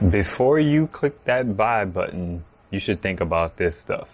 Before you click that buy button, you should think about this stuff.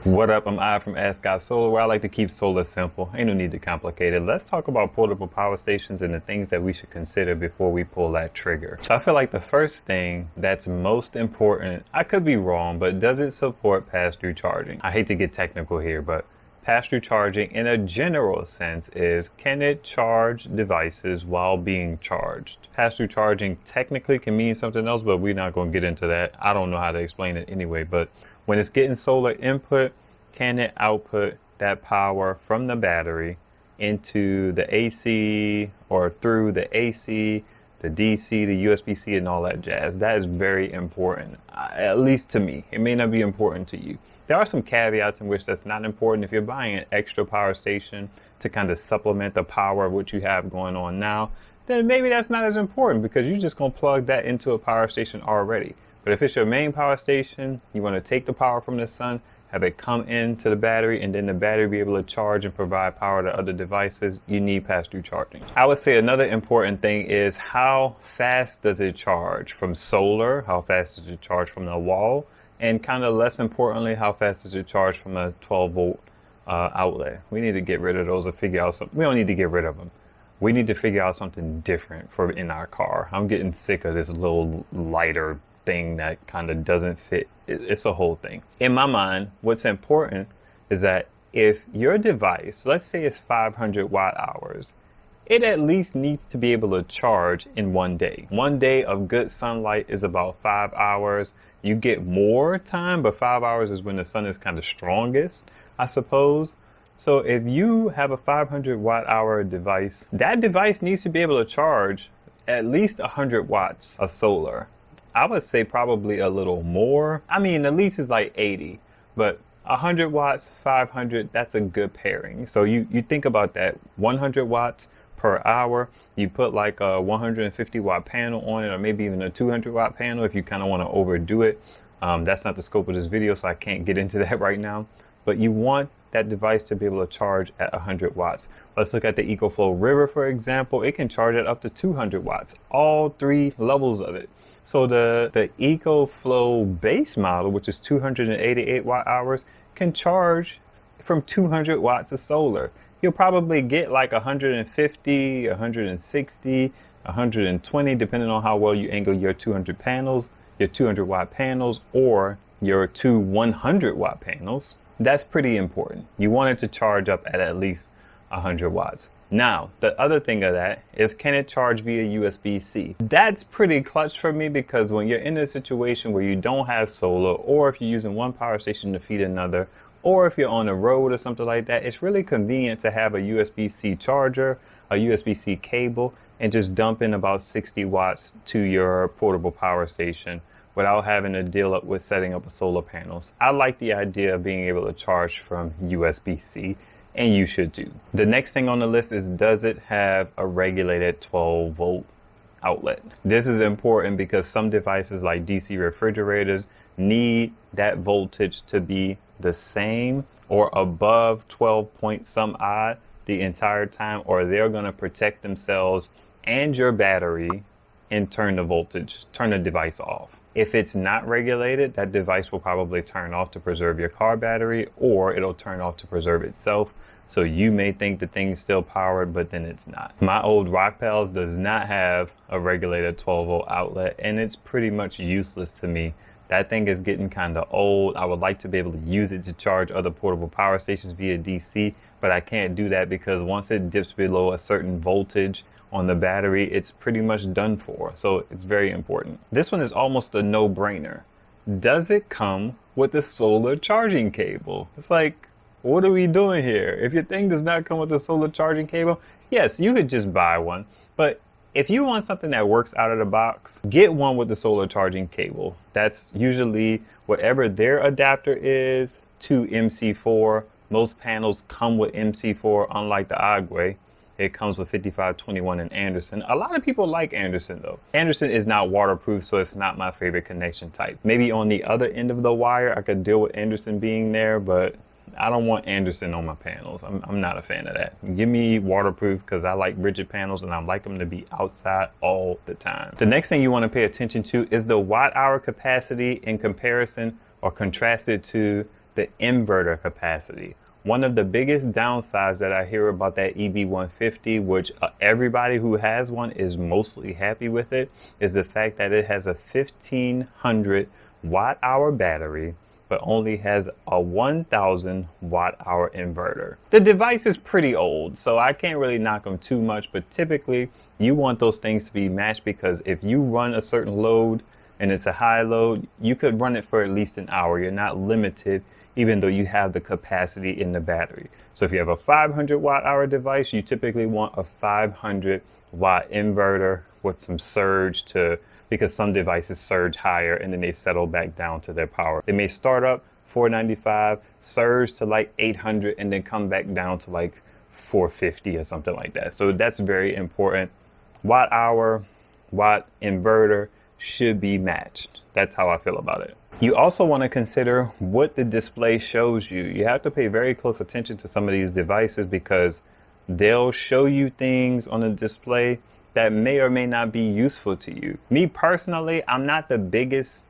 What up, I'm Ive from AskIveSolar, where I like to keep solar simple. Ain't no need to complicate it. Let's talk about portable power stations and the things that we should consider before we pull that trigger. So I feel like the first thing that's most important, I could be wrong, but does it support pass-through charging? I hate to get technical here, but pass-through charging in a general sense is, can it charge devices while being charged? Pass-through charging technically can mean something else, but we're not going to get into that. I don't know how to explain it anyway, but when it's getting solar input, can it output that power from the battery into the AC or through the AC, the DC, the USB-C, and all that jazz? That is very important, at least to me. It may not be important to you. There are some caveats in which that's not important. If you're buying an extra power station to kind of supplement the power of what you have going on now, then maybe that's not as important because you're just going to plug that into a power station already. But if it's your main power station, you want to take the power from the sun, have it come into the battery, and then the battery be able to charge and provide power to other devices, you need pass-through charging. I would say another important thing is, how fast does it charge from solar? How fast does it charge from the wall? And kind of less importantly, how fast does it charge from a 12-volt outlet? We need to get rid of those or figure out something. We don't need to get rid of them. We need to figure out something different for in our car. I'm getting sick of this little lighter thing that kind of doesn't fit. It's a whole thing. In my mind, what's important is that if your device, let's say it's 500 watt hours, it at least needs to be able to charge in 1 day. 1 day of good sunlight is about 5 hours. You get more time, but 5 hours is when the sun is kind of strongest, I suppose. So if you have a 500 watt hour device, that device needs to be able to charge at least 100 watts of solar. I would say probably a little more. I mean, at least it's like 80, but 100 watts, 500, that's a good pairing. So you think about that, 100 watts per hour, you put like a 150 watt panel on it, or maybe even a 200 watt panel if you kind of want to overdo it. That's not the scope of this video, so I can't get into that right now. But you want that device to be able to charge at 100 watts. Let's look at the EcoFlow River, for example. It can charge at up to 200 watts, all three levels of it. So the EcoFlow base model, which is 288 watt hours, can charge from 200 watts of solar. You'll probably get like 150, 160, 120, depending on how well you angle your 200 panels, your 200 watt panels, or your two 100 watt panels. That's pretty important. You want it to charge up at least 100 watts. Now, the other thing of that is, can it charge via USB-C? That's pretty clutch for me, because when you're in a situation where you don't have solar, or if you're using one power station to feed another, or if you're on the road or something like that, it's really convenient to have a USB-C charger, a USB-C cable, and just dump in about 60 watts to your portable power station without having to deal up with setting up a solar panels. I like the idea of being able to charge from USB-C, and you should too. The next thing on the list is, does it have a regulated 12-volt outlet? This is important because some devices like DC refrigerators need that voltage to be the same or above 12 point some odd the entire time, or they're going to protect themselves and your battery and turn the device off. If it's not regulated, that device will probably turn off to preserve your car battery, or it'll turn off to preserve itself. So you may think the thing's still powered, but then it's not. My old Rockpals does not have a regulated 12-volt outlet, and it's pretty much useless to me. That thing is getting kind of old. I would like to be able to use it to charge other portable power stations via DC, but I can't do that because once it dips below a certain voltage on the battery, it's pretty much done for. So it's very important. This one is almost a no-brainer. Does it come with a solar charging cable? It's like, what are we doing here? If your thing does not come with a solar charging cable, yes, you could just buy one. But if you want something that works out of the box, get one with the solar charging cable. That's usually whatever their adapter is to MC4. Most panels come with MC4, unlike the Agwe. It comes with 5521 and Anderson. A lot of people like Anderson though. Anderson is not waterproof, so it's not my favorite connection type. Maybe on the other end of the wire, I could deal with Anderson being there, but I don't want Anderson on my panels. I'm not a fan of that. Give me waterproof because I like rigid panels and I like them to be outside all the time. The next thing you want to pay attention to is the watt hour capacity in comparison or contrasted to the inverter capacity. One of the biggest downsides that I hear about that EB150, which everybody who has one is mostly happy with it, is the fact that it has a 1500 watt hour battery, but only has a 1000 watt hour inverter. The device is pretty old, so I can't really knock them too much, but typically you want those things to be matched because if you run a certain load and it's a high load, you could run it for at least an hour. You're not limited, even though you have the capacity in the battery. So if you have a 500 watt hour device, you typically want a 500 watt inverter with some surge because some devices surge higher and then they settle back down to their power. They may start up 495, surge to like 800, and then come back down to like 450 or something like that. So that's very important. Watt hour, watt inverter should be matched. That's how I feel about it. You also want to consider what the display shows you. You have to pay very close attention to some of these devices because they'll show you things on the display that may or may not be useful to you. Me personally, I'm not the biggest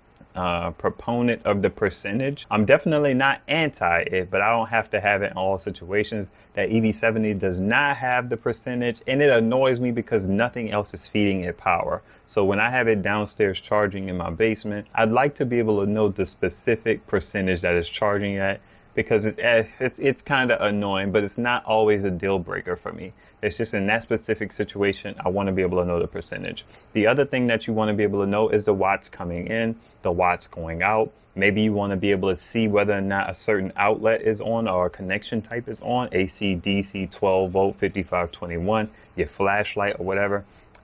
proponent of the percentage. I'm definitely not anti it, but I don't have to have it in all situations. That EV70 does not have the percentage, and it annoys me because nothing else is feeding it power. So when I have it downstairs charging in my basement, I'd like to be able to know the specific percentage that it's charging at, because it's kind of annoying, but it's not always a deal breaker for me. It's just in that specific situation, I want to be able to know the percentage. The other thing that you want to be able to know is the watts coming in, the watts going out. Maybe you want to be able to see whether or not a certain outlet is on or a connection type is on, AC, DC, 12 volt, 5521, your flashlight or whatever.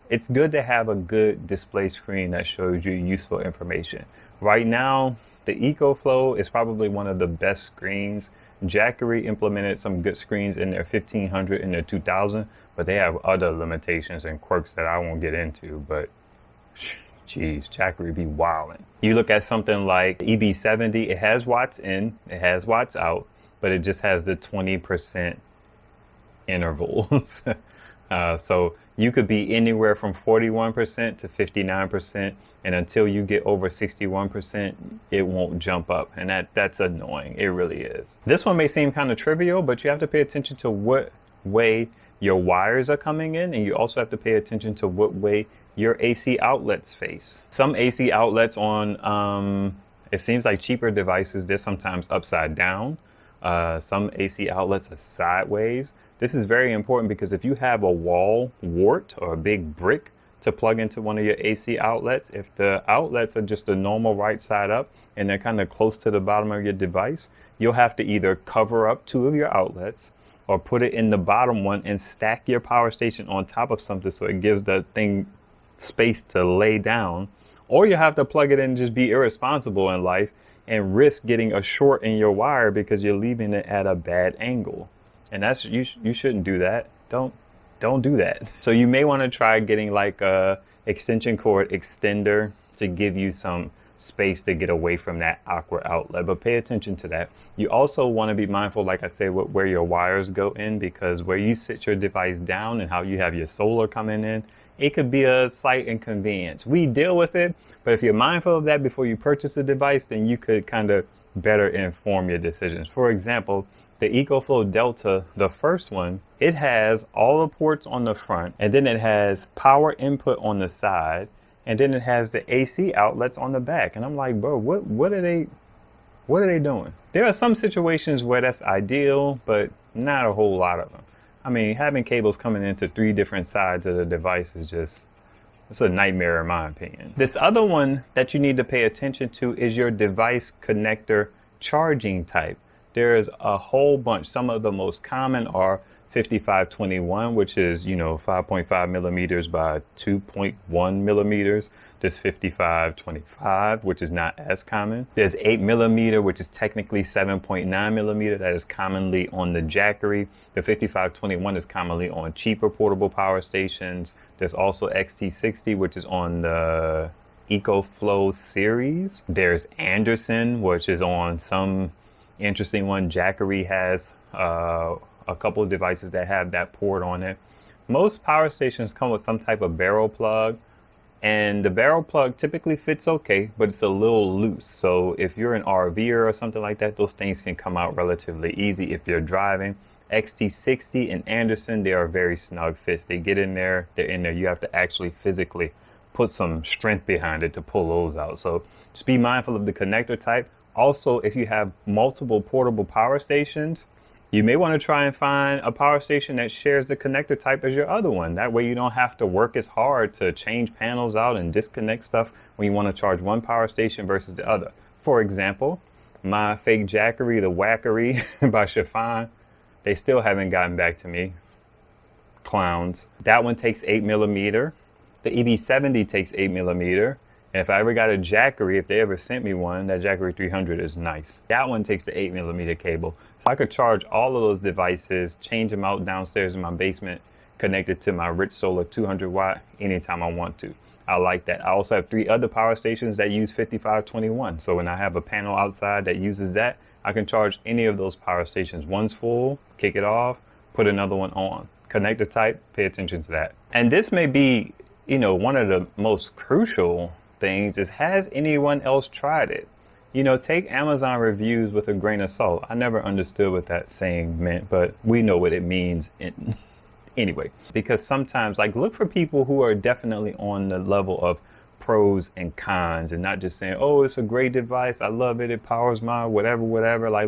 It's good to have a good display screen that shows you useful information. Right now, the EcoFlow is probably one of the best screens. Jackery implemented some good screens in their 1500 and their 2000, but they have other limitations and quirks that I won't get into, but geez, Jackery be wildin'. You look at something like EB70, it has watts in, it has watts out, but it just has the 20% intervals. So you could be anywhere from 41% to 59%, and until you get over 61%, it won't jump up, and that's annoying. It really is. This one may seem kind of trivial, but you have to pay attention to what way your wires are coming in, and you also have to pay attention to what way your AC outlets face. Some AC outlets on, it seems like cheaper devices, they're sometimes upside down. Some AC outlets are sideways. This is very important because if you have a wall wart or a big brick to plug into one of your AC outlets, if the outlets are just a normal right side up and they're kind of close to the bottom of your device, you'll have to either cover up two of your outlets or put it in the bottom one and stack your power station on top of something so it gives the thing space to lay down, or you have to plug it in and just be irresponsible in life and risk getting a short in your wire because you're leaving it at a bad angle. And that's you shouldn't do that. Don't do that. So you may want to try getting like a extension cord extender to give you some space to get away from that awkward outlet, but pay attention to that. You also want to be mindful, like I said, where your wires go in, because where you sit your device down and how you have your solar coming in, it could be a slight inconvenience. We deal with it, but if you're mindful of that before you purchase a device, then you could kind of better inform your decisions. For example, the EcoFlow Delta, the first one, it has all the ports on the front, and then it has power input on the side, and then it has the AC outlets on the back. And I'm like, bro, what are they doing? There are some situations where that's ideal, but not a whole lot of them. I mean, having cables coming into three different sides of the device is it's a nightmare in my opinion. This other one that you need to pay attention to is your device connector charging type. There's a whole bunch. Some of the most common are 5521, which is, 5.5 millimeters by 2.1 millimeters. There's 5525, which is not as common. There's 8 millimeter, which is technically 7.9 millimeter. That is commonly on the Jackery. The 5521 is commonly on cheaper portable power stations. There's also XT60, which is on the EcoFlow series. There's Anderson, which is on some interesting one. Jackery has a couple of devices that have that port on it. Most power stations come with some type of barrel plug, and the barrel plug typically fits okay, but it's a little loose. So if you're an RVer or something like that, those things can come out relatively easy if you're driving. XT60 and Anderson, they are very snug fits. They get in there, they're in there. You have to actually physically put some strength behind it to pull those out. So just be mindful of the connector type. Also, if you have multiple portable power stations, you may want to try and find a power station that shares the connector type as your other one. That way you don't have to work as hard to change panels out and disconnect stuff when you want to charge one power station versus the other. For example, my fake Jackery, the Wackery by Chiffon, they still haven't gotten back to me. Clowns. That one takes 8mm. The EB70 takes 8mm. And if I ever got a Jackery, if they ever sent me one, that Jackery 300 is nice. That one takes the 8mm cable. So I could charge all of those devices, change them out downstairs in my basement, connected to my Rich Solar 200 watt anytime I want to. I like that. I also have 3 other power stations that use 5521. So when I have a panel outside that uses that, I can charge any of those power stations. One's full, kick it off, put another one on. Connector type, pay attention to that. And this may be, one of the most crucial things is, has anyone else tried it? Take Amazon reviews with a grain of salt. I never understood what that saying meant, but we know what it means anyway. Because sometimes, look for people who are definitely on the level of pros and cons and not just saying, oh, it's a great device, I love it, it powers my whatever.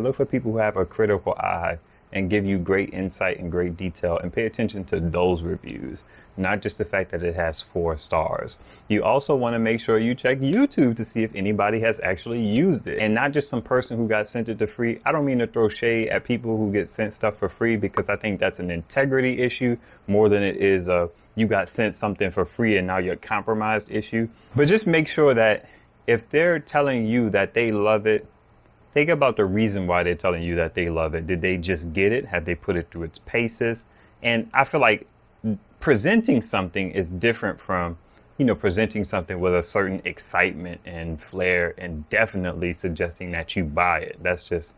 Look for people who have a critical eye and give you great insight and great detail, and pay attention to those reviews, not just the fact that it has 4 stars. You also want to make sure you check YouTube to see if anybody has actually used it, and not just some person who got sent it to free. I don't mean to throw shade at people who get sent stuff for free, because I think that's an integrity issue more than it is a you got sent something for free and now you're compromised issue. But just make sure that if they're telling you that they love it, think about the reason why they're telling you that they love it. Did they just get it? Have they put it through its paces? And I feel like presenting something is different from, presenting something with a certain excitement and flair, and definitely suggesting that you buy it. That's just,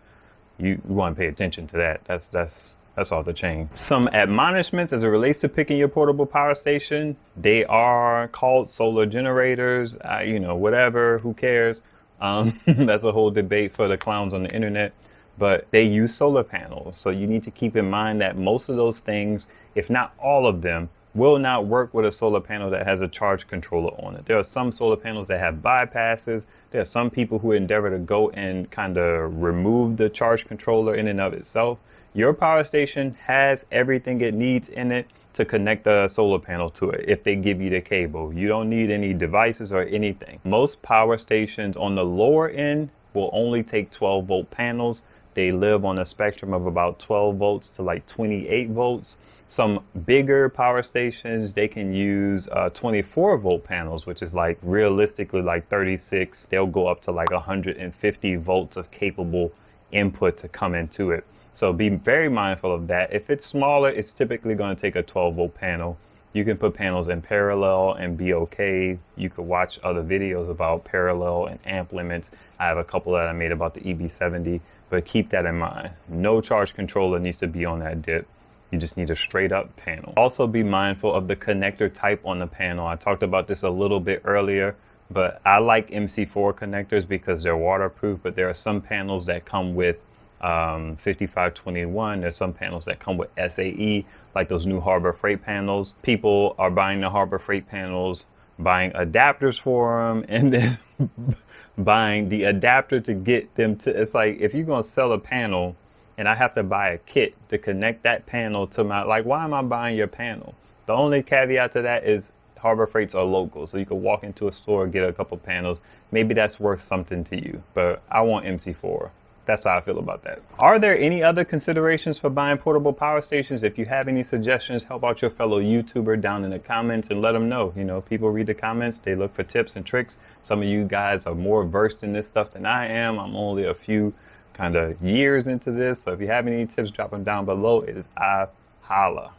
you want to pay attention to that. That's off the chain. Some admonishments as it relates to picking your portable power station. They are called solar generators, whatever, who cares? That's a whole debate for the clowns on the internet, but they use solar panels. So you need to keep in mind that most of those things, if not all of them, will not work with a solar panel that has a charge controller on it. There are some solar panels that have bypasses. There are some people who endeavor to go and kind of remove the charge controller in and of itself. Your power station has everything it needs in it to connect the solar panel to it if they give you the cable. You don't need any devices or anything. Most power stations on the lower end will only take 12-volt panels. They live on a spectrum of about 12 volts to 28 volts. Some bigger power stations, they can use 24-volt panels, which is realistically 36. They'll go up to 150 volts of capable input to come into it. So be very mindful of that. If it's smaller, it's typically going to take a 12-volt panel. You can put panels in parallel and be okay. You could watch other videos about parallel and amp limits. I have a couple that I made about the EB70, but keep that in mind. No charge controller needs to be on that dip. You just need a straight up panel. Also be mindful of the connector type on the panel. I talked about this a little bit earlier, but I like MC4 connectors because they're waterproof, but there are some panels that come with 5521. There's some panels that come with SAE, like those new Harbor Freight panels. People are buying the Harbor Freight panels, buying adapters for them, and then buying the adapter to get them to, it's like, if you're going to sell a panel and I have to buy a kit to connect that panel to my, why am I buying your panel? The only caveat to that is Harbor Freights are local, so you can walk into a store, get a couple panels. Maybe that's worth something to you, but I want MC4. That's how I feel about that. Are there any other considerations for buying portable power stations? If you have any suggestions, help out your fellow YouTuber down in the comments and let them know. People read the comments, they look for tips and tricks. Some of you guys are more versed in this stuff than I am. I'm only a few kind of years into this. So if you have any tips, drop them down below. It is I holla.